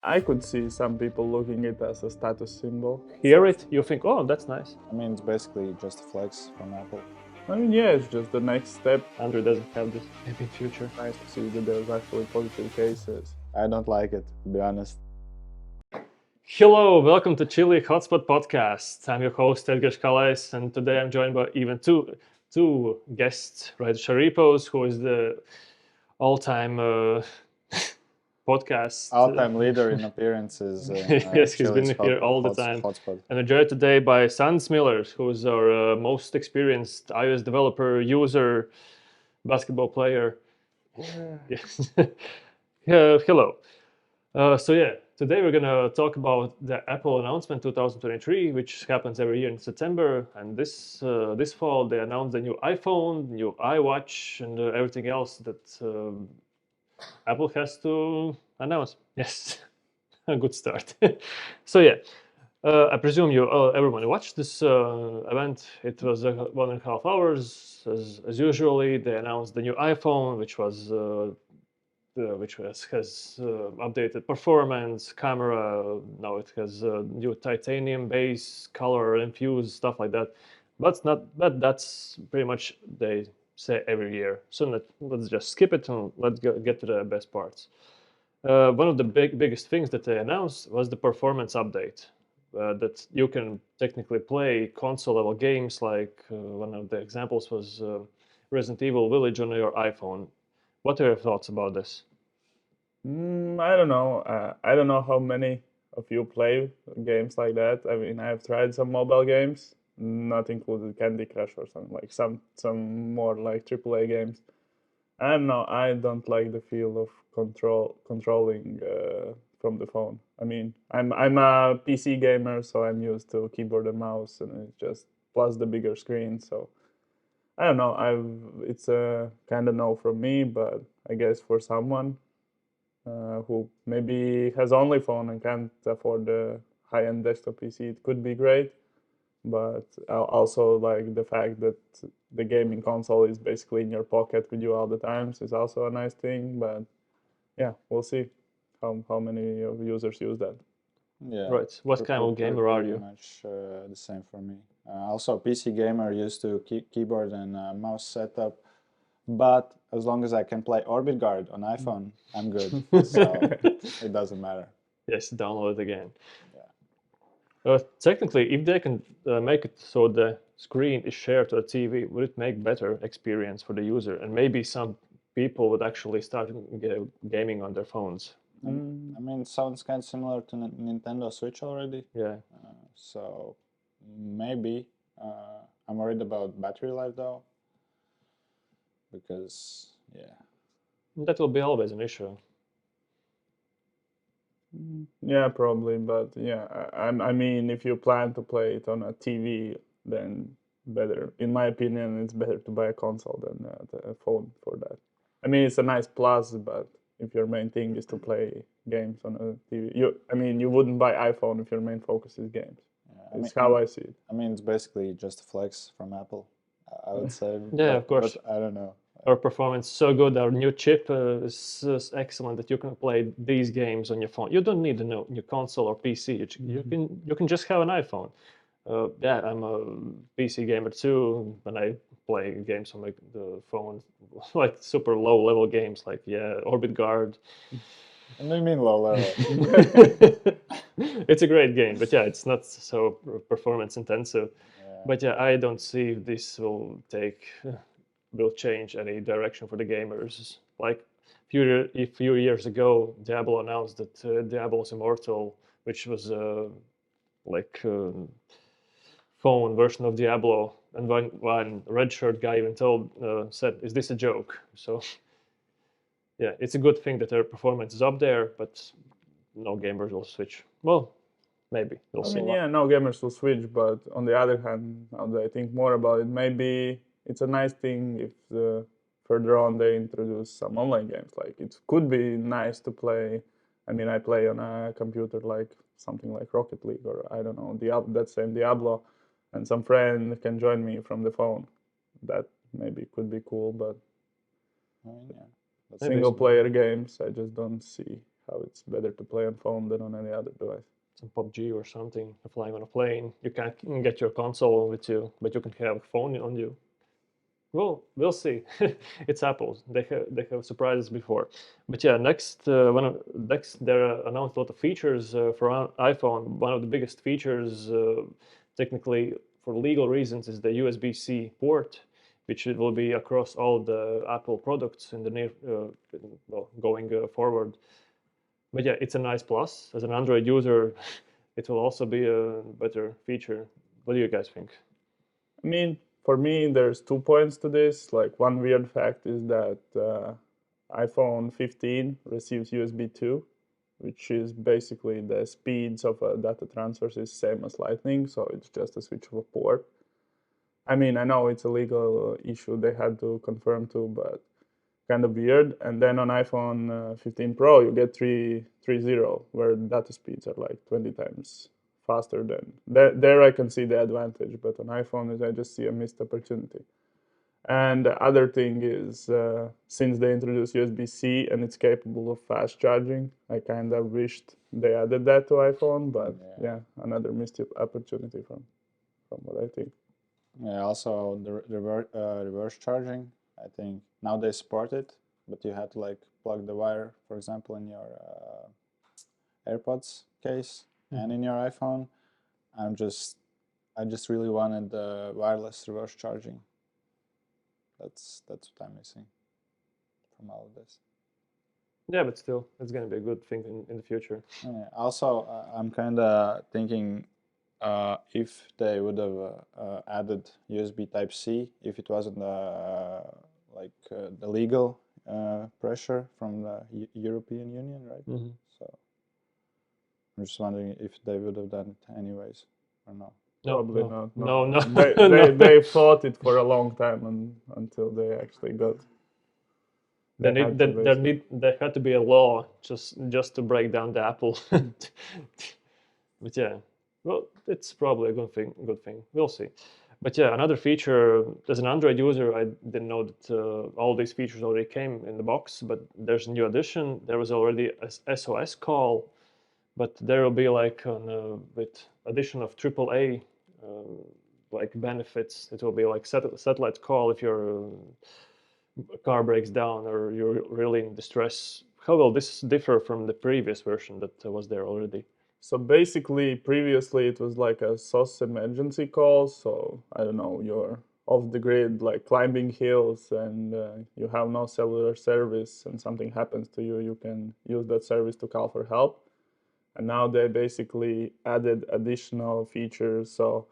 I could see some people looking it as a status symbol. Hear it, you think, oh, that's nice. I mean, it's basically just a flex from Apple. I mean, yeah, it's just the next step. Android doesn't have this, maybe in future. Nice to see that there's actually positive cases. I don't like it, to be honest. Hello, welcome to Chile HotSpot Podcast. I'm your host, Edgar Škalais, and today I'm joined by even two guests, Raitis Šaripos, who is the all-time podcast. All-time leader in appearances. Yes, he's been here all the time. HotSpot. And we're joined today by Sandis Miller, who is our most experienced iOS developer, user, basketball player. Yes. Hello. Today we're gonna talk about the Apple announcement 2023, which happens every year in September. And this fall they announced the new iPhone, new iWatch, and everything else that Apple has to announce. Yes, a good start. I presume everyone watched this event. It was 1.5 hours, as usually. They announced the new iPhone, which has updated performance, camera. Now it has new titanium base, color infused, stuff like that. But that's pretty much they say every year. So let's just skip it and let's get to the best parts. One of the biggest things that they announced was the performance update. That you can technically play console level games, like one of the examples was Resident Evil Village on your iPhone. What are your thoughts about this? I don't know. I don't know how many of you play games like that. I mean, I've tried some mobile games, not included Candy Crush or something, like some more like AAA games. I don't know. I don't like the feel of controlling from the phone. I mean, I'm a PC gamer, so I'm used to keyboard and mouse, and it's just plus the bigger screen. So I don't know. It's a kind of no from me, but I guess for someone who maybe has only phone and can't afford the high-end desktop PC, it could be great. But I also like the fact that the gaming console is basically in your pocket with you all the time, so it's also a nice thing. But yeah, we'll see how many of users use that. Yeah. Right. What kind of gamer are you? Pretty much the same for me. Also, PC gamer, used to keyboard and mouse setup. But as long as I can play Orbit Guard on iPhone, I'm good. So it doesn't matter. Yes, download it again. Yeah. Technically, if they can make it so the screen is shared to the TV, would it make better experience for the user? And maybe some people would actually start gaming on their phones. I mean, it sounds kind of similar to Nintendo Switch already. Yeah. So maybe. I'm worried about battery life though. Because, yeah. That will be always an issue. Yeah, probably, but yeah, I mean, if you plan to play it on a TV, then better. In my opinion, it's better to buy a console than a phone for that. I mean, it's a nice plus, but if your main thing is to play games on a TV, you wouldn't buy iPhone if your main focus is games. Yeah, That's how I see it. I mean, it's basically just a flex from Apple, I would say. Yeah, of course. But I don't know. Our performance is so good. Our new chip is excellent that you can play these games on your phone. You don't need a new console or PC. You can just have an iPhone. I'm a PC gamer too. When I play games on the phone, like super low level games, like Orbit Guard. What do you mean low level? It's a great game, but it's not so performance intensive. Yeah. But I don't see if this will change any direction for the gamers. Like a few years ago, Diablo announced that Diablo's Immortal, which was phone version of Diablo, and one red shirt guy even said, "Is this a joke?" So yeah, it's a good thing that their performance is up there, but no gamers will switch. Well, maybe we'll see. I mean, yeah, no gamers will switch, but on the other hand, now that I think more about it, maybe it's a nice thing if further on they introduce some online games. Like it could be nice to play. I mean, I play on a computer like something like Rocket League or I don't know, that same Diablo, and some friend can join me from the phone. That maybe could be cool, but I mean, yeah. single player games, I just don't see how it's better to play on phone than on any other device. Some PUBG or something, flying on a plane. You can't get your console with you, but you can have a phone on you. Well, we'll see. It's Apple. They have surprises before. But yeah, next they announced a lot of features for iPhone. One of the biggest features, technically for legal reasons, is the USB-C port, which will be across all the Apple products in the near going forward. But yeah, it's a nice plus. As an Android user, it will also be a better feature. What do you guys think? I mean, for me, there's 2 points to this. Like, one weird fact is that iPhone 15 receives USB 2, which is basically the speeds of data transfers is same as Lightning, so it's just a switch of a port. I mean, I know it's a legal issue they had to confirm too, but kind of weird. And then on iPhone 15 Pro, you get 3.0, where data speeds are like 20 times faster than there. I can see the advantage, but on iPhone, I just see a missed opportunity. And the other thing is, since they introduced USB-C and it's capable of fast charging, I kind of wished they added that to iPhone, but yeah, another missed opportunity from what I think. Yeah, also the reverse charging. I think now they support it, but you had to like plug the wire, for example, in your AirPods case and in your iPhone. I just really wanted the wireless reverse charging. That's what I'm missing from all of this. Yeah, but still, it's going to be a good thing in the future. Yeah, also, I'm kind of thinking if they would have added USB Type-C, if it wasn't like the legal pressure from the European Union, right? Mm-hmm. So I'm just wondering if they would have done it anyways or no. Probably no, not. no. They fought it for a long time until they actually got. There had to be a law just to break down the Apple. But yeah, well, it's probably a good thing. We'll see. But yeah, another feature, as an Android user, I didn't know that all these features already came in the box, but there's a new addition. There was already a SOS call, but there will be like with addition of AAA like benefits. It will be like satellite call if your car breaks down or you're really in distress. How will this differ from the previous version that was there already? So basically, previously it was like a SOS emergency call. So I don't know, you're off the grid, like climbing hills, and you have no cellular service, and something happens to you, you can use that service to call for help. And now they basically added additional features. So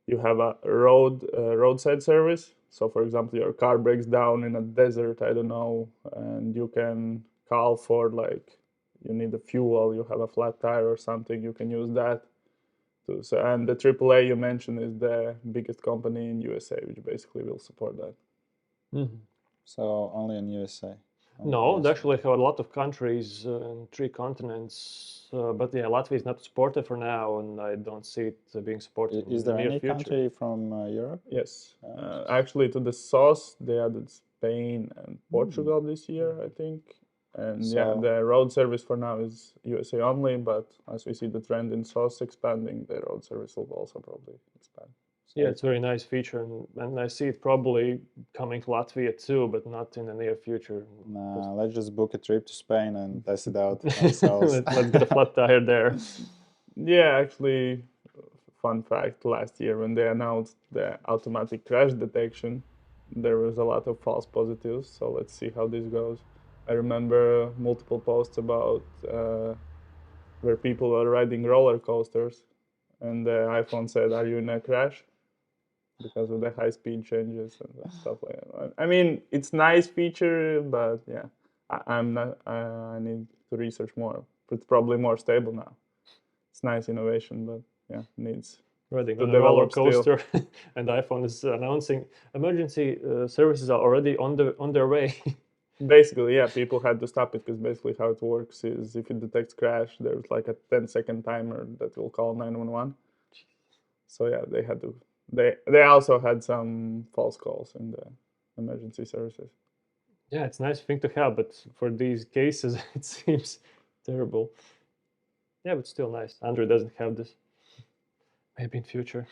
you have a roadside service. So for example, your car breaks down in a desert, I don't know, and you can call for like you need a fuel, you have a flat tire or something, you can use that. And the AAA you mentioned is the biggest company in USA, which basically will support that. Mm-hmm. So only in USA. No, they actually have a lot of countries in 3 continents, but yeah, Latvia is not supported for now, and I don't see it being supported Is in the there near any future. country from Europe? Yes. Actually, to the SOS, they added Spain and Portugal this year, I think. And yeah, the road service for now is USA only, but as we see the trend in SOS expanding, the road service will also probably expand. Yeah, it's a very nice feature, and I see it probably coming to Latvia too, but not in the near future. Nah, let's just book a trip to Spain and test it out ourselves. Let's get a flat tire there. Yeah, actually, fun fact, last year when they announced the automatic crash detection, there was a lot of false positives, so let's see how this goes. I remember multiple posts about where people are riding roller coasters, and the iPhone said, "Are you in a crash?" Because of the high speed changes and stuff like that. I mean, it's nice feature, but yeah, I'm not. I need to research more. It's probably more stable now. It's nice innovation, but yeah, needs Riding to on a roller develop still. coaster, and iPhone is announcing emergency services are already on their way. Basically, yeah, people had to stop it because basically how it works is if it detects crash, there's like a 10-second timer that will call 911. So yeah, they had to. They also had some false calls in the emergency services. Yeah, it's a nice thing to have, but for these cases, it seems Terrible. Yeah, but still nice. Android doesn't have this. Maybe in future.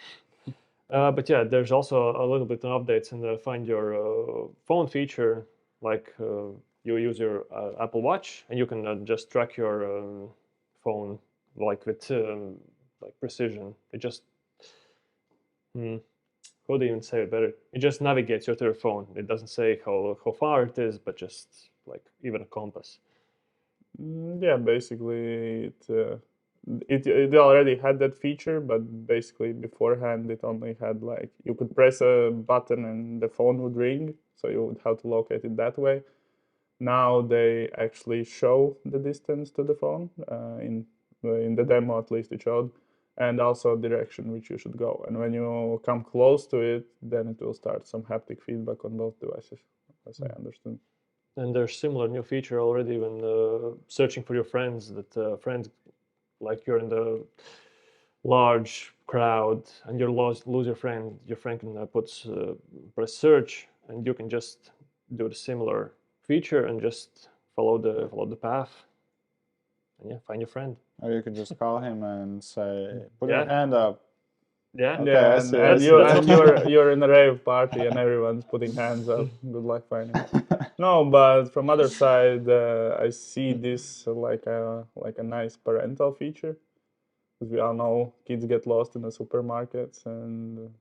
But yeah, there's also a little bit of updates in the Find Your Phone feature. Like you use your Apple Watch, and you can just track your phone like with like precision. It just how do you even say it better? It just navigates you to your phone. It doesn't say how far it is, but just like even a compass. Yeah, basically it already had that feature, but basically beforehand it only had like you could press a button and the phone would ring, so you would have to locate it that way. Now they actually show the distance to the phone in the demo, at least it showed, and also direction which you should go. And when you come close to it, then it will start some haptic feedback on both devices, as I understood. And there's similar new feature already when searching for your friends. That friends, like you're in the large crowd and you lose your friend. Your friend can press search, and you can just do the similar feature and just follow the path, and yeah, find your friend. Or you could just call him and say, "Put Yeah. your hand up." Yeah. Okay, Yeah, I and, see, and I you see. and you're in a rave party and everyone's putting hands up. Good luck finding it. No, but from other side, I see this like a nice parental feature, because we all know kids get lost in the supermarkets and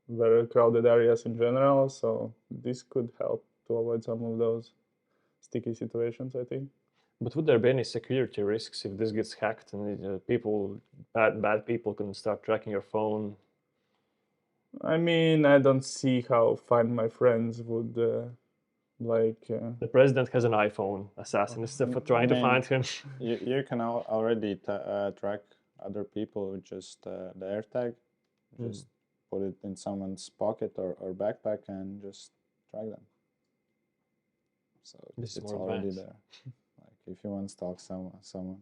very crowded areas in general. So this could help to avoid some of those sticky situations, I think. But would there be any security risks if this gets hacked and bad people can start tracking your phone? I mean, I don't see how Find My Friends would like. The president has an iPhone. Assassin is trying to find him. You can already track other people with just the AirTag. Just put it in someone's pocket or backpack and just track them. So This is it's more already advanced. there. Like if you want to stalk someone.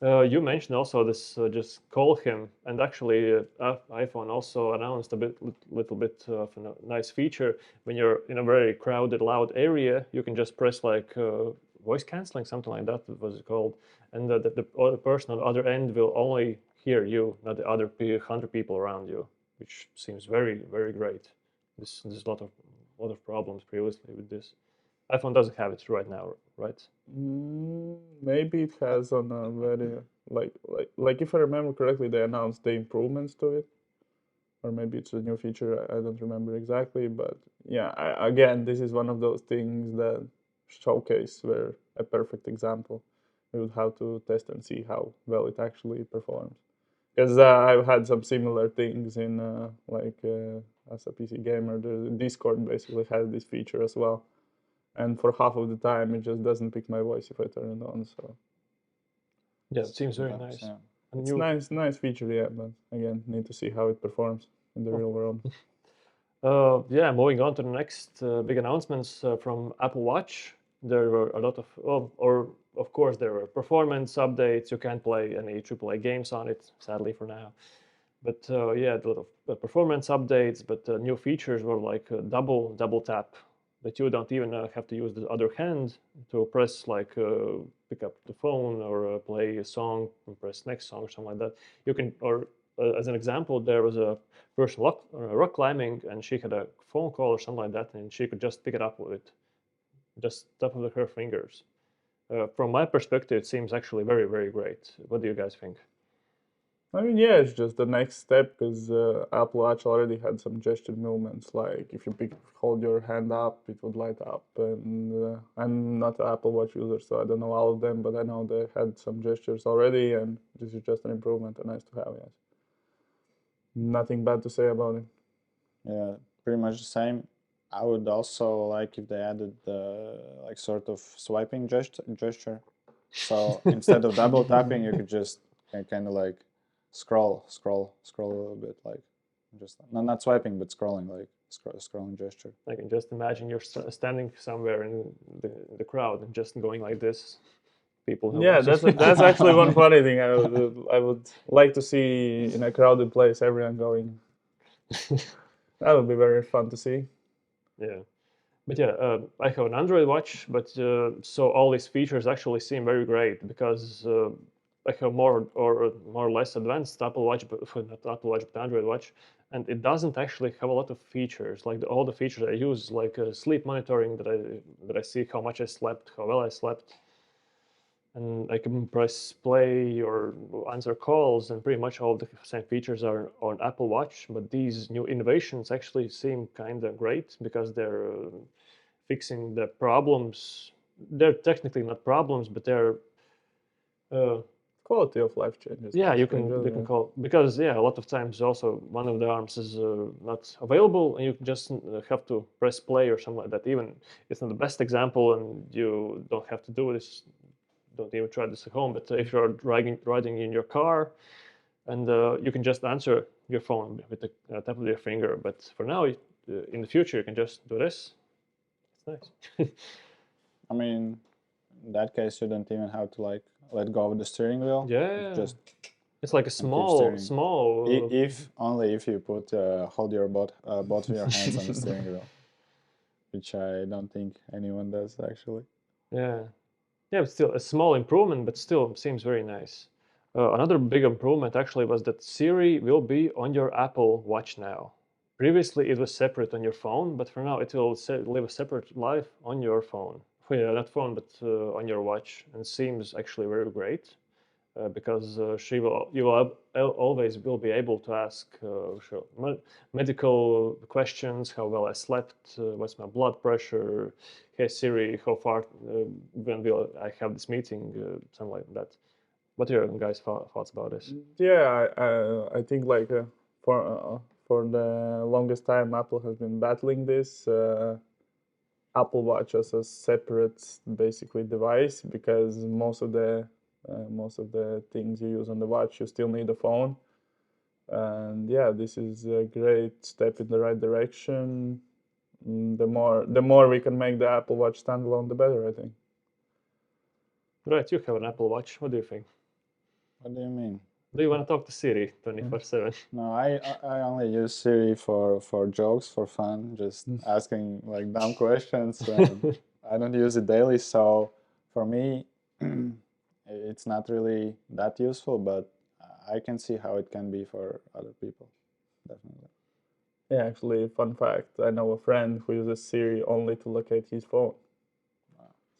You mentioned also this just call him, and actually iPhone also announced little bit of a nice feature. When you're in a very crowded, loud area, you can just press like voice canceling, something like that was it called, and the other person on the other end will only hear you, not the other 100 people around you, which seems very great. There's a lot of problems previously with this. iPhone doesn't have it right now, right? Maybe it has on a very like if I remember correctly, they announced the improvements to it, or maybe it's a new feature. I don't remember exactly, but yeah, again, this is one of those things that showcase where a perfect example. We would have to test and see how well it actually performs. Because I've had some similar things in as a PC gamer. The Discord basically has this feature as well, and for half of the time it just doesn't pick my voice if I turn it on. So Yeah, it seems very Sometimes, nice. yeah. And it's nice feature, yeah. But again, need to see how it performs in the real world. Yeah, moving on to the next big announcements from Apple Watch. There were a lot of, of course, there were performance updates. You can't play any AAA games on it, sadly for now. But yeah, a lot of performance updates. But new features were like double tap, that you don't even have to use the other hand to press like pick up the phone or play a song and press next song or something like that. You can, or as an example, there was a person rock climbing and she had a phone call or something like that, and she could just pick it up with it, just tap of her fingers. From my perspective, it seems actually very great. What do you guys think? I mean, yeah, it's just the next step, because Apple Watch already had some gesture movements. Like if you hold your hand up, it would light up. And I'm not an Apple Watch user, so I don't know all of them, but I know they had some gestures already, and this is just an improvement and nice to have. Yes, nothing bad to say about it. Yeah, pretty much the same. I would also like if they added like sort of swiping gesture. So instead of double tapping, you could just kind of like scroll a little bit, like just not swiping but scrolling, like scrolling gesture. I can just imagine you're standing somewhere in the crowd and just going like this. People who Yeah, that's actually one funny thing I would like to see in a crowded place. Everyone going. That would be very fun to see. Yeah, But yeah, I have an Android watch, but so all these features actually seem very great because I have more or less advanced Apple Watch, but not Apple Watch, but Android watch, and it doesn't actually have a lot of features. Like all the features I use, like sleep monitoring, that I see how much I slept, how well I slept, and I can press play or answer calls, and pretty much all the same features are on Apple Watch. But these new innovations actually seem kind of great because they're fixing the problems. They're technically not problems, but they're Quality of life changes. yeah, you basically, can yeah. call, because yeah, a lot of times also one of the arms is not available, and you just have to press play or something like that. Even it's not the best example, and you don't have to do this. Don't even try this at home. But if you're riding in your car, and you can just answer your phone with the tap of your finger. But for now, in the future, you can just do this. It's nice. I mean, in that case, you don't even have to like let go of the steering wheel. Yeah, Just it's like a and keep steering. small. If only if you put hold your both of your hands on the steering wheel, which I don't think anyone does actually. Yeah, yeah, but still a small improvement, but still seems very nice. Another big improvement actually was that Siri will be on your Apple Watch now. Previously, it was separate on your phone, but for now, it will live a separate life on your phone. Yeah, not phone, but on your watch, and seems actually very great. Because you will always will be able to ask medical questions, how well I slept, what's my blood pressure, hey Siri, how far when will I have this meeting, something like that. What are your guys' thoughts about this? Yeah, I think like for the longest time, Apple has been battling this Apple Watch as a separate, basically, device, because most of the things you use on the watch, you still need a phone. And yeah, this is a great step in the right direction. The more we can make the Apple Watch standalone, the better, I think. Right, you have an Apple Watch. What do you think? What do you mean? Do you want to talk to Siri 24/7? No, I only use Siri for jokes, for fun, just asking like dumb questions. I don't use it daily, so for me, it's not really that useful. But I can see how it can be for other people, definitely. Yeah, actually, fun fact, I know a friend who uses Siri only to locate his phone.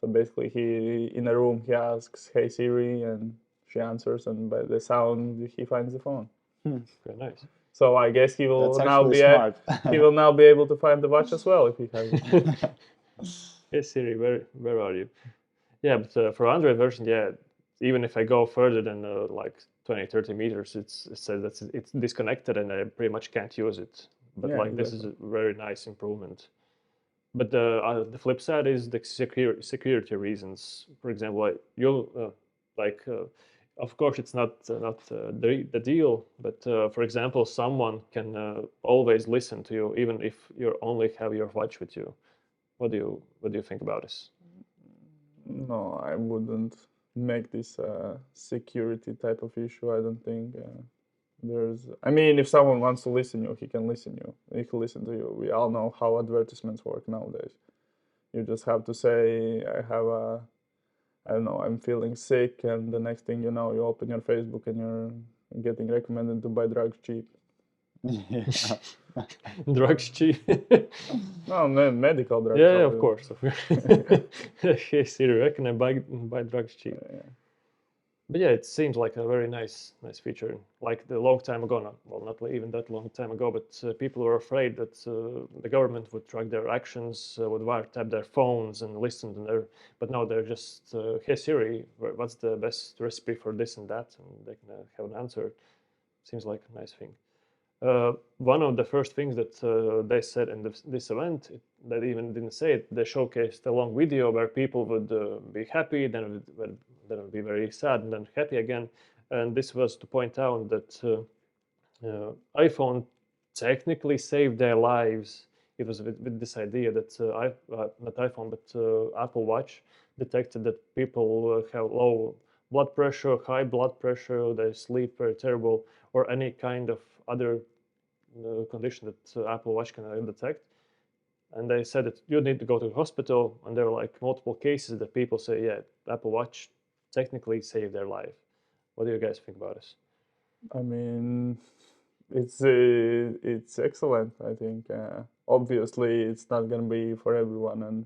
So basically, in a room, he asks, "Hey Siri," and she answers, and by the sound, he finds the phone. Very nice. So I guess he will That's now actually be smart. he will now be able to find the watch as well if he has it. Hey Siri, where are you? Yeah, but for Android version, yeah, even if I go further than like 20, 30 meters, it says that it's disconnected and I pretty much can't use it. But Yeah, like this is exactly. a very nice improvement. But the flip side is the security reasons. For example, like like of course it's not the deal, but for example, someone can always listen to you even if you only have your watch with you. What do you think about this? No, I wouldn't make this a security type of issue. I don't think I mean, if someone wants to listen you, he can listen you. He can listen to you. We all know how advertisements work nowadays. You just have to say, I don't know, I'm feeling sick, and the next thing you know, you open your Facebook and you're getting recommended to buy drugs cheap. Yeah. Drugs cheap. No, medical drugs. Yeah, of course. Hey Siri, where can I buy drugs cheap? Yeah. But yeah, it seems like a very nice feature. Like the long time ago, not even that long time ago, but people were afraid that the government would track their actions, would wiretap their phones and listen to their. But now they're just, hey Siri, what's the best recipe for this and that, and they can have an answer. Seems like a nice thing. One of the first things that they said in this event, they even didn't say it, they showcased a long video where people would be happy, then would be very sad, and then happy again. And this was to point out that iPhone technically saved their lives. It was with this idea that not iPhone, but Apple Watch detected that people have low blood pressure, high blood pressure, they sleep very terrible, or any kind of other condition that Apple Watch can detect. and they said that you need to go to the hospital, and there were like multiple cases that people say, yeah, Apple Watch technically saved their life. What do you guys think about this? I mean, it's excellent. I think obviously it's not gonna be for everyone, and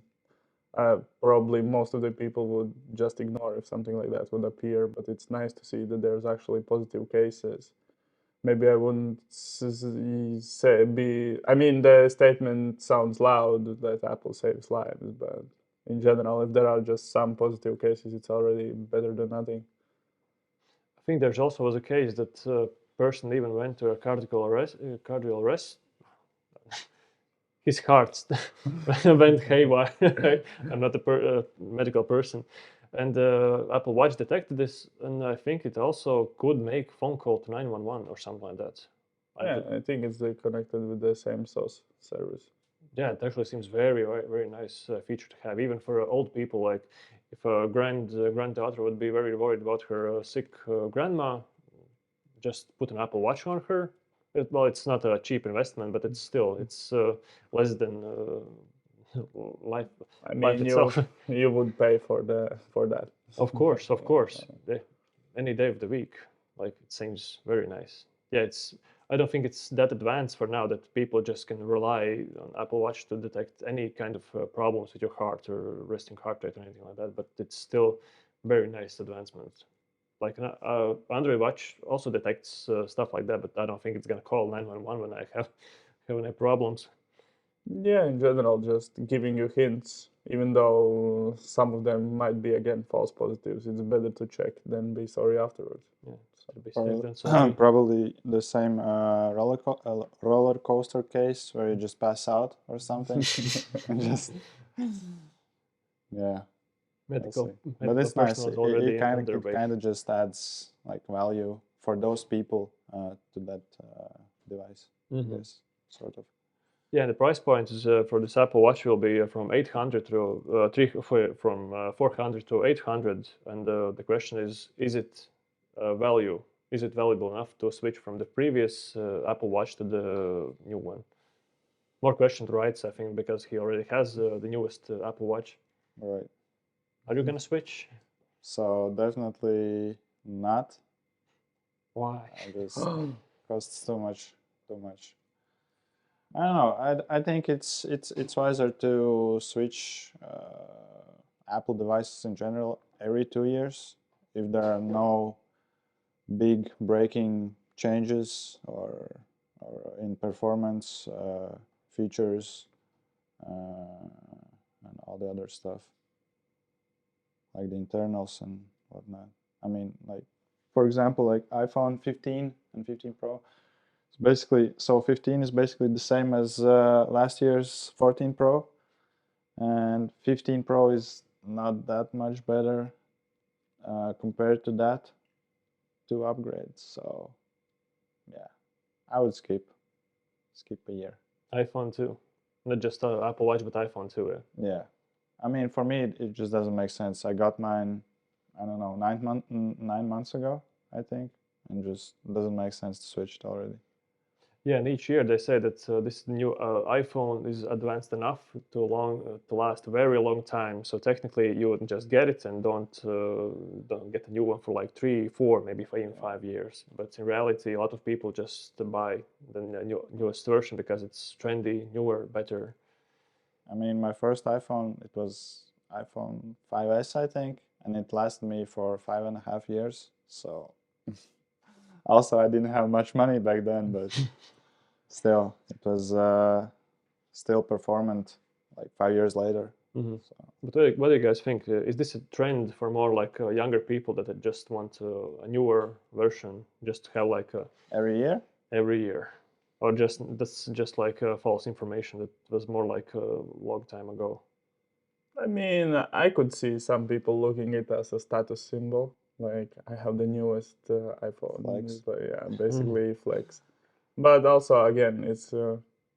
probably most of the people would just ignore if something like that would appear. But it's nice to see that there's actually positive cases. Maybe I wouldn't say be. I mean, the statement sounds loud that Apple saves lives, but in general, if there are just some positive cases, it's already better than nothing. I think there's also was a case that person even went to a cardiac arrest. His heart went haywire. I'm not a medical person, and Apple Watch detected this, and I think it also could make phone call to 911 or something like that. Yeah, I think it's connected with the same source service. Yeah, it actually seems very nice feature to have, even for old people. Like if a granddaughter would be very worried about her sick grandma, just put an Apple Watch on her. Well, it's not a cheap investment, but it's less than life I life mean, itself. you would pay for that. Of course, any day of the week. Like it seems very nice. Yeah, it's. I don't think it's that advanced for now that people just can rely on Apple Watch to detect any kind of problems with your heart or resting heart rate or anything like that. But it's still very nice advancement. Like an Android Watch also detects stuff like that, but I don't think it's gonna call 911 when I have any problems. Yeah, in general, just giving you hints, even though some of them might be again false positives. It's better to check than be sorry afterwards. Yeah, should be Or safe than sorry. probably the same roller coaster case where you just pass out or something. And just yeah, we'll Medical see. But medical it's nice. personnel is already It kind on of their way. just adds like value for those people to that device. I guess sort of. Yeah, the price point is for this Apple Watch will be from 800 to from 400 to 800, and the question is it value? Is it valuable enough to switch from the previous Apple Watch to the new one? More question to Raitis, I think, because he already has the newest Apple Watch. All right. Are you gonna switch? So definitely not. Why? I just costs too much. Too much. I don't know. I think it's wiser to switch Apple devices in general every 2 years if there are no big breaking changes or in performance features and all the other stuff like the internals and whatnot. I mean, like for example, like iPhone 15 and 15 Pro. It's basically, so 15 is basically the same as last year's 14 Pro, and 15 Pro is not that much better compared to that, two upgrades. So yeah, I would skip a year. iPhone 2, not just Apple Watch, but iPhone 2. Yeah. Yeah, I mean for me it just doesn't make sense. I got mine, I don't know, 9 months ago, I think, and just doesn't make sense to switch it already. Yeah, and each year they say that this new iPhone is advanced enough to last a very long time. So technically, you would just get it and don't get a new one for like 3, 4, maybe even 5 years. But in reality, a lot of people just buy the newest version because it's trendy, newer, better. I mean, my first iPhone, it was iPhone 5S, I think, and it lasted me for 5.5 years. So also I didn't have much money back then, but still, it was still performant like 5 years later. Mm-hmm. So. But what do you guys think? Is this a trend for more like younger people that just want a newer version, just to have like Every year? every year? Or that's just like false information that was more like a long time ago? I mean, I could see some people looking it as a status symbol. Like, I have the newest iPhone. Flex. But yeah, basically flex. But also, again, it's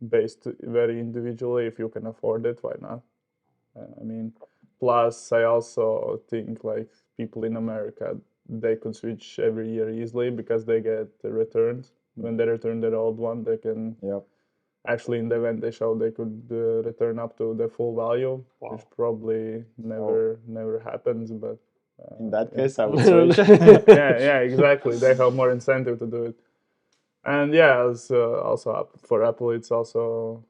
based very individually. If you can afford it, why not? I mean, plus, I also think like people in America, they could switch every year easily because they get the returns. When they return their old one, they can Yep. Actually, in the event they showed they could return up to the full value, Wow. which probably never happens. But In that yeah. case, I would switch. yeah, exactly. They have more incentive to do it. And yeah, as also for Apple, it's also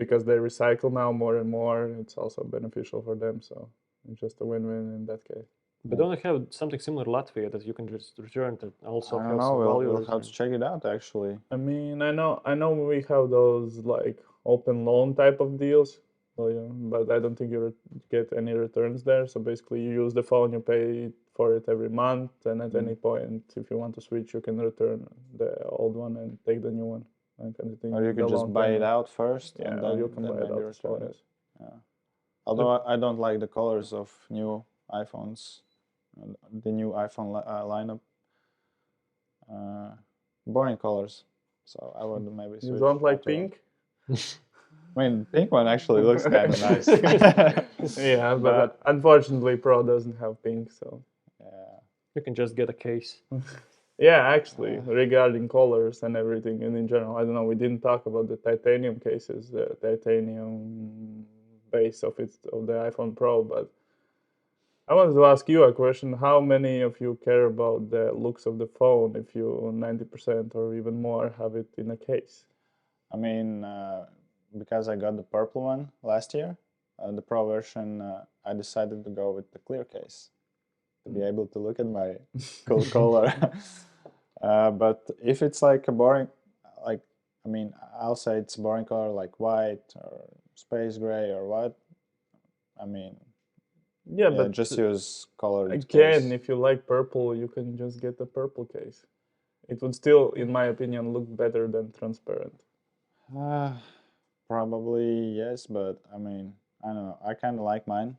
because they recycle now more and more. It's also beneficial for them. So it's just a win-win in that case. But don't they have something similar to Latvia that you can just return to also I have don't know. some value? We'll have to check it out actually. I mean, I know we have those like open loan type of deals, so, yeah, but I don't think you get any returns there. So basically, you use the phone, you pay for it every month, and at any point, if you want to switch, you can return the old one and take the new one. And kind of thing. Or you The could just buy it long-term- out first, Yeah, and or then, you can buy it maybe out as well, return it. yes. Yeah. Although I don't like the colors of new iPhones, the new iPhone lineup. Boring colors, so I would maybe switch. You don't like after all. pink? I mean, pink one actually looks kind of nice. Yeah, but unfortunately, Pro doesn't have pink, so. Yeah. You can just get a case. Yeah, actually, regarding colors and everything, and in general, I don't know. We didn't talk about the titanium cases, the titanium base of the iPhone Pro, but I wanted to ask you a question. How many of you care about the looks of the phone if you 90% or even more have it in a case? I mean, because I got the purple one last year, the Pro version, I decided to go with the clear case to be able to look at my cool color. But if it's like a boring, like, I mean, I'll say it's boring color like white or space gray or what. I mean, Yeah, but just use colored again, case. if you like purple, you can just get the purple case. It would still, in my opinion, look better than transparent. Probably yes, but I mean, I don't know. I kind of like mine.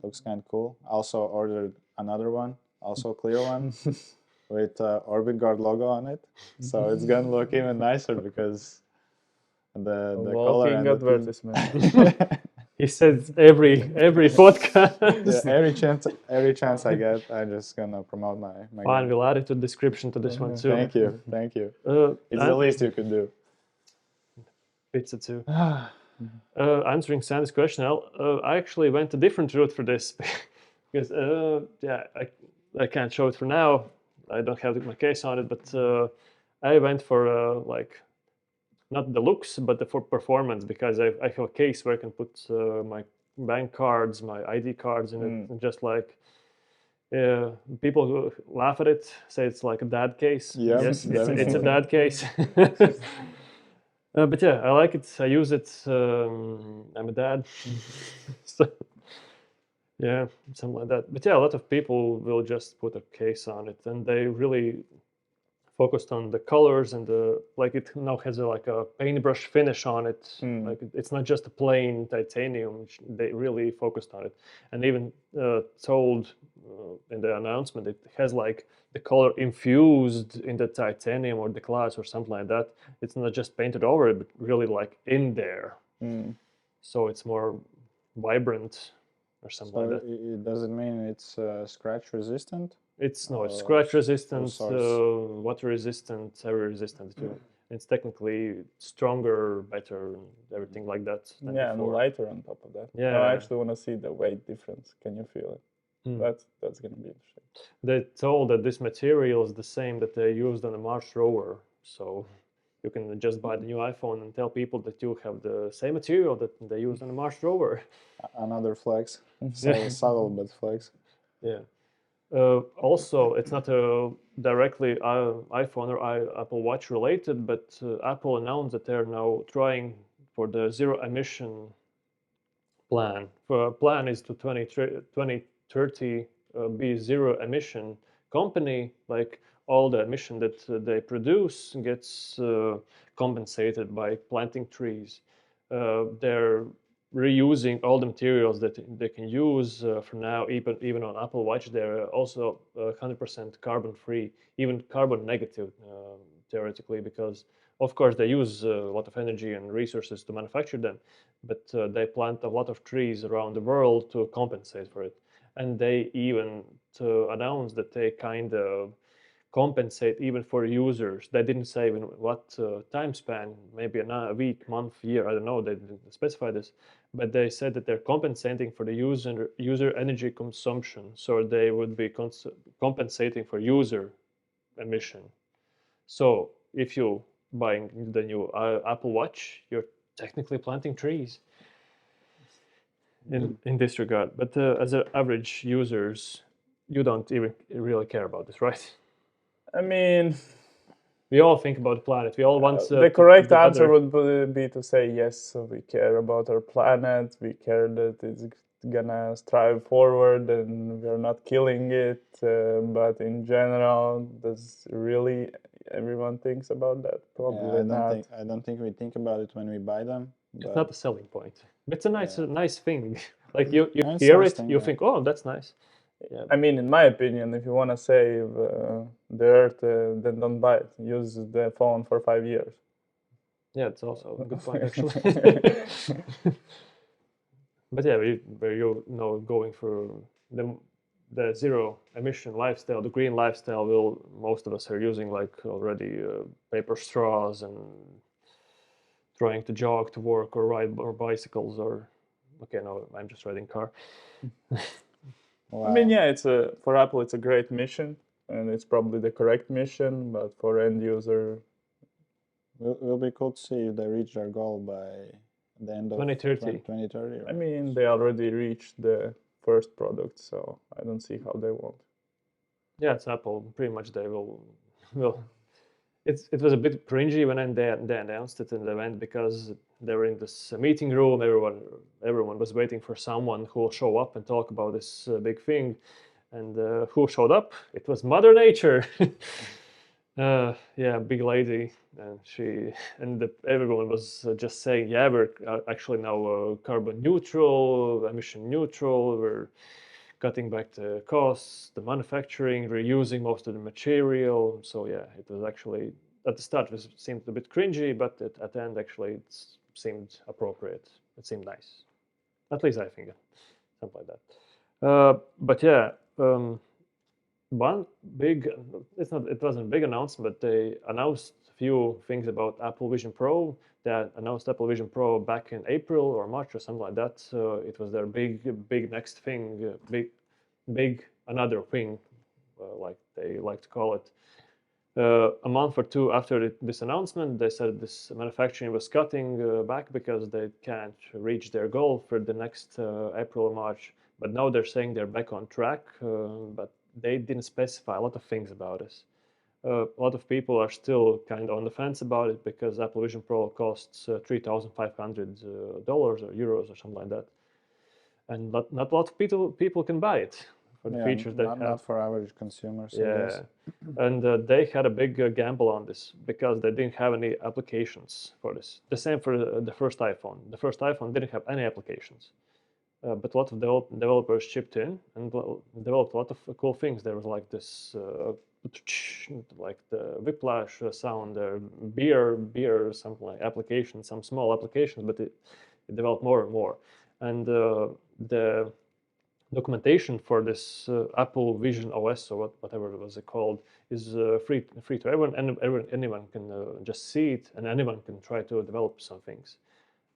Looks kind of cool. Also ordered another one, also clear one, with Orbit Guard logo on it. So it's gonna look even nicer because the color Walking and advertisement. He says every podcast. yeah, every chance I get, I'm just gonna promote my Fine, game. we'll add it to the description to this one too. Thank you. It's the least you could do. Pizza too. Answering Sandis' question, I actually went a different route for this because I can't show it for now. I don't have my case on it, but I went for like not the looks, but for performance because I have a case where I can put my bank cards, my ID cards in it, and just like people who laugh at it say it's like a dad case. Yeah, Yes, it's a definitely. dad case. But yeah, I like it. I use it. I'm a dad, so yeah, something like that. But yeah, a lot of people will just put a case on it, and they really focused on the colors and the like. It now has like a paintbrush finish on it. Like it's not just a plain titanium. They really focused on it, and even told in the announcement it has like the color infused in the titanium or the glass or something like that. It's not just painted over it, but really like in there. So it's more vibrant or something like that. It doesn't mean it's scratch resistant. It's no, it's Or scratch resistant, source. water resistant, error resistant too. It's technically stronger, better, and everything like that. Than Yeah, and before. lighter on top of that. Yeah. I actually want to see the weight difference. Can you feel it? That's gonna be interesting. They told that this material is the same that they used on the Mars rover, so you can just buy the new iPhone and tell people that you have the same material that they used on the Mars rover. Another flex. So subtle but flex. Yeah. Also, it's not directly iPhone or Apple Watch related, but Apple announced that they're now trying for the zero emission plan. For plan is to 2030 be zero emission company. Like all the emission that they produce gets compensated by planting trees. They're reusing all the materials that they can use for now. Even on Apple Watch, they're also 100% carbon free, even carbon negative theoretically, because of course they use a lot of energy and resources to manufacture them, but they plant a lot of trees around the world to compensate for it. And they even announced that they kind of compensate even for users. They didn't say in what time span, maybe a week, month, year, I don't know, they didn't specify this, but they said that they're compensating for the user energy consumption, so they would be compensating for user emission. So if you buying the new Apple Watch, you're technically planting trees in this regard. But as an average users, you don't even really care about this, right? I mean, We all think about the planet. We all want the correct the answer better. would be to say yes. So we care about our planet. We care that it's gonna strive forward, and we're not killing it. But in general, does really everyone thinks about that? Probably not. I don't think we think about it when we buy them. It's But not a selling point. It's a nice, Yeah. nice thing. Like you it's hear nice it, thing, you yeah. think, oh, that's nice. Yeah. I mean, in my opinion, if you want to save the earth, then don't buy it. Use the phone for 5 years. Yeah, it's also a good point actually. But yeah, you know, going for the zero emission lifestyle, the green lifestyle, most of us are using like already paper straws and trying to jog to work or ride or bicycles or okay, no, I'm just riding car. I mean, yeah, for Apple, it's a great mission, and it's probably the correct mission. But for end user, will be cool to see if they reach their goal by the end of 2030. 2030. I mean, they already reached the first product, so I don't see how they won't. Yeah, it's Apple. Pretty much they will. It was a bit cringy when they announced it in the event because they were in this meeting room. Everyone was waiting for someone who will show up and talk about this big thing. And who showed up? It was Mother Nature. Yeah, big lady, and everyone was just saying, yeah, we're actually now carbon neutral, emission neutral. We're cutting back the costs, the manufacturing, reusing most of the material. So yeah, it was actually at the start it seemed a bit cringy, but at the end actually it seemed appropriate. It seemed nice, at least I think, something like that. But yeah, one big it wasn't a big announcement, but they announced a few things about Apple Vision Pro. They announced Apple Vision Pro back in April or March or something like that. So it was their big next thing, big another thing, like they like to call it. A month or two after this announcement, they said this manufacturing was cutting back because they can't reach their goal for the next April or March. But now they're saying they're back on track, but they didn't specify a lot of things about this. A lot of people are still kind of on the fence about it because Apple Vision Pro costs $3,500 or euros or something like that, and not a lot of people can buy it for the features they have. Not for average consumers. I Yeah, guess. and they had a big gamble on this because they didn't have any applications for this. The same for the first iPhone. The first iPhone didn't have any applications. But a lot of developers chipped in and developed a lot of cool things. There was like this, like the whiplash sound, beer, something like applications, some small applications, but it developed more and more. And the documentation for this Apple Vision OS or whatever it was called is free to everyone, and anyone can just see it, and anyone can try to develop some things.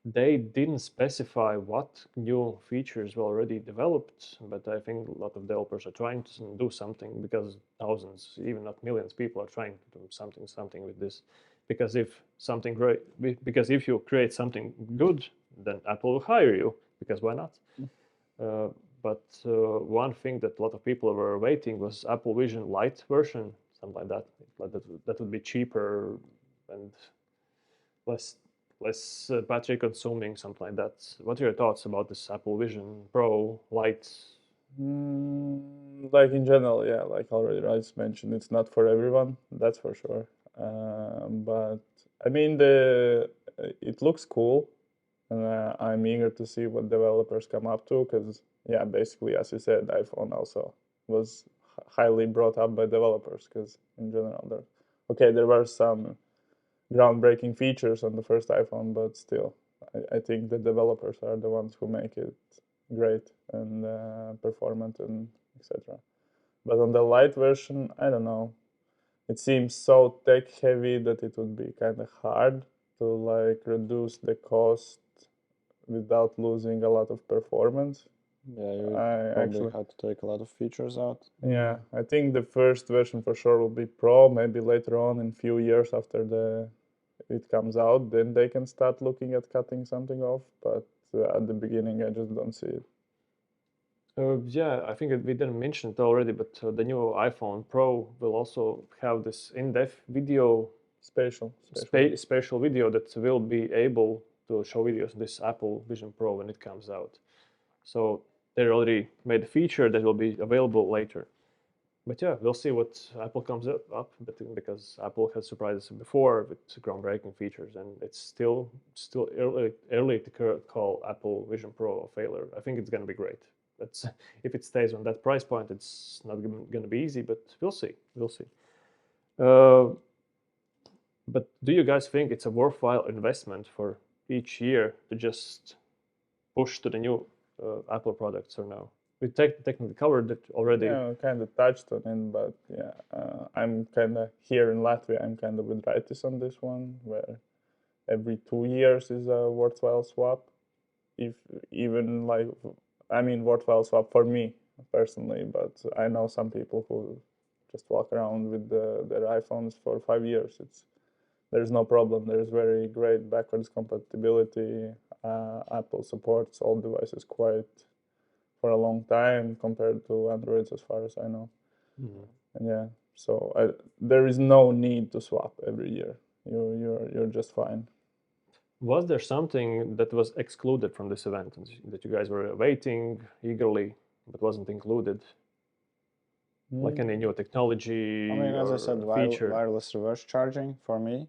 They didn't specify what new features were already developed, but I think a lot of developers are trying to do something because thousands, even not millions, people are trying to do something with this. Because if you create something good, then Apple will hire you. Because why not? But one thing that a lot of people were waiting was Apple Vision Lite version, something like that. That would be cheaper and less battery consuming, something like that. What are your thoughts about this Apple Vision Pro Lite? Like in general, yeah, like already Raitis mentioned, it's not for everyone. That's for sure. But I mean, it looks cool, and I'm eager to see what developers come up to. Because yeah, basically, as you said, iPhone also was highly brought up by developers. Because in general, there were some groundbreaking features on the first iPhone, but still, I think the developers are the ones who make it great and performant and etc. But on the light version, I don't know. it seems so tech heavy that it would be kind of hard to like reduce the cost without losing a lot of performance. Yeah, you I probably actually, had to take a lot of features out. yeah, I think the first version for sure will be Pro. Maybe later on, in few years after it comes out, then they can start looking at cutting something off. But at the beginning, I just don't see it. Yeah, I think we didn't mention it already, but the new iPhone Pro will also have this in-depth video, Spatial. spatial video that will be able to show videos on this Apple Vision Pro when it comes out. So they already made a feature that will be available later. But yeah, we'll see what Apple comes up because Apple has surprised us before with groundbreaking features, and it's still early to call Apple Vision Pro a failure. I think it's going to be great. That's if it stays on that price point, it's not going to be easy, but we'll see. We'll see. But do you guys think it's a worthwhile investment for each year to just push to the new Apple products or no? We technically covered it already. Yeah, kind of touched on it, but yeah, I'm kind of here in Latvia. I'm kind of with Raitis on this one, where every 2 years is a worthwhile swap. If even like, I mean, worthwhile swap for me personally, but I know some people who just walk around with their iPhones for 5 years. There's no problem. There's very great backwards compatibility. Apple supports all devices quite for a long time compared to Androids, as far as I know. And yeah, so there is no need to swap every year. You're just fine. Was there something that was excluded from this event that you guys were waiting eagerly but wasn't included? Like any new technology I mean, as I said, feature? wireless reverse charging for me,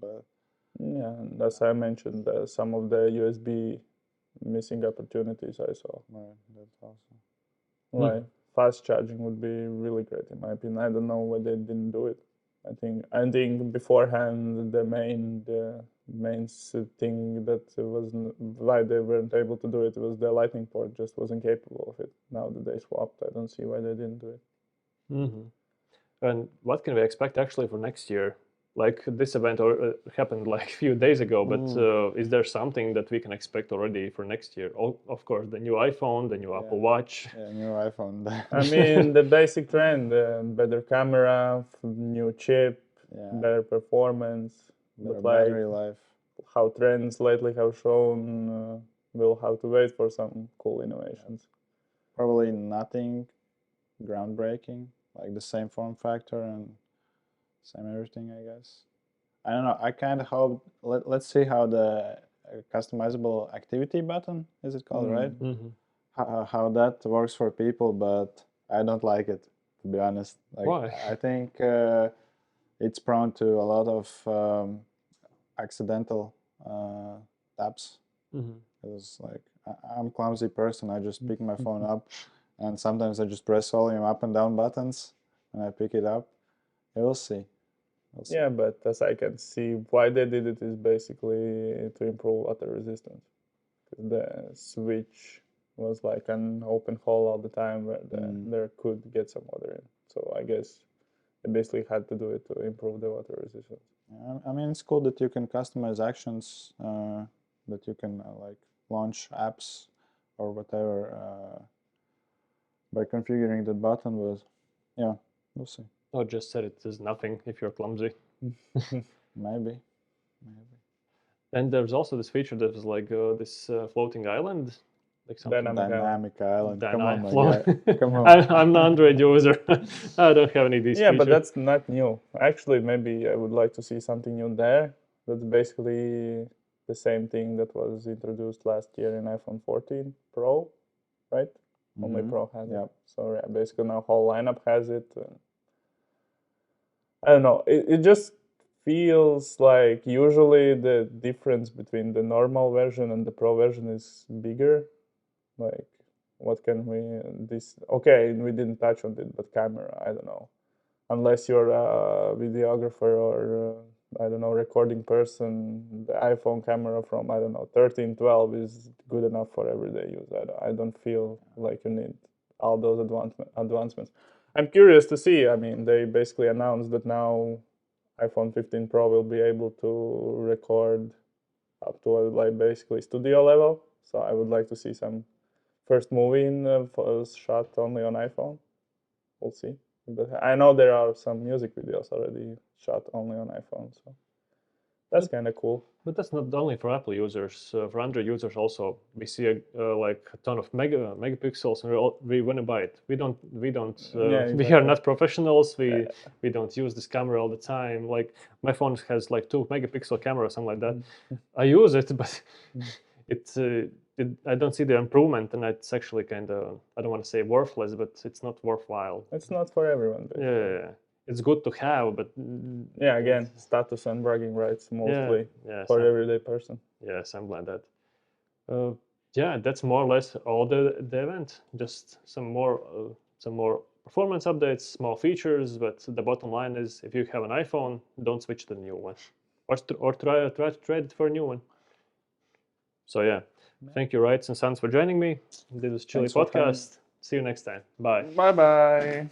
but Yeah, and as I mentioned, some of the USB missing opportunities I saw. right, that's also. Like fast charging would be really great in my opinion. I don't know why they didn't do it. I think beforehand the main thing that was why they weren't able to do it was the lightning port just wasn't capable of it. Now that they swapped, I don't see why they didn't do it. And what can we expect actually for next year? Like this event happened like a few days ago, but is there something that we can expect already for next year? Of course, the new iPhone, the new Apple Watch. Yeah, new iPhone. I mean, the basic trend: better camera, new chip, Yeah. better performance. Better But like battery life. how trends lately have shown, we'll have to wait for some cool innovations. Probably nothing groundbreaking, like the same form factor and same everything, I guess. I don't know. I kind of hope. Let's see how the customizable activity button is it called, right? How that works for people, but I don't like it, to be honest. Like, Why? I think it's prone to a lot of accidental taps. Because like I'm a clumsy person. I just pick my phone up, and sometimes I just press volume up and down buttons, and I pick it up. Yeah, we'll see. Yeah, but as I can see, why they did it is basically to improve water resistance. The switch was like an open hole all the time where there could get some water in. So I guess they basically had to do it to improve the water resistance. I mean, it's cool that you can customize actions, that you can like launch apps or whatever by configuring the button. But yeah, we'll see. Or just set it as nothing if you're clumsy. Maybe. And there's also this feature that was like this floating island, like something Dynamic island. Come on, my float- guy. Come on. I'm an Android user. I don't have any of these Yeah, features. but that's not new. Actually, maybe I would like to see something new there. That's basically the same thing that was introduced last year in iPhone 14 Pro, right? Only Pro has it. So yeah, basically now whole lineup has it. I don't know. It just feels like usually the difference between the normal version and the Pro version is bigger. Like, what can okay, we didn't touch on it, but camera, I don't know. Unless you're a videographer or, I don't know, recording person, the iPhone camera from, I don't know, 13, 12 is good enough for everyday use. I don't feel like you need all those advancements. I'm curious to see. I mean, they basically announced that now iPhone 15 Pro will be able to record up to like basically studio level. So I would like to see some first movie in shot only on iPhone. We'll see. But I know there are some music videos already shot only on iPhone, so that's kind of cool. But that's not only for Apple users. For Android users also, we see like a ton of megapixels, and we want to buy it. We don't. We Yeah, are exactly. not professionals. We don't use this camera all the time. Like my phone has like 2 megapixel camera or something like that. I use it, but I don't see the improvement, and it's actually kind of, I don't want to say worthless, but it's not worthwhile. It's not for everyone, basically. Yeah, it's good to have, but Yeah, again, status and bragging rights mostly yeah, for everyday person. yeah, something like that. Yeah, that's more or less all the event. Just some more performance updates, small features, but the bottom line is, if you have an iPhone, don't switch to the new one, or try to trade it for a new one. So yeah, thank you, Raitis and Sandis, for joining me. This is Chili Thanks for having me. Podcast. See you next time. Bye. Bye bye.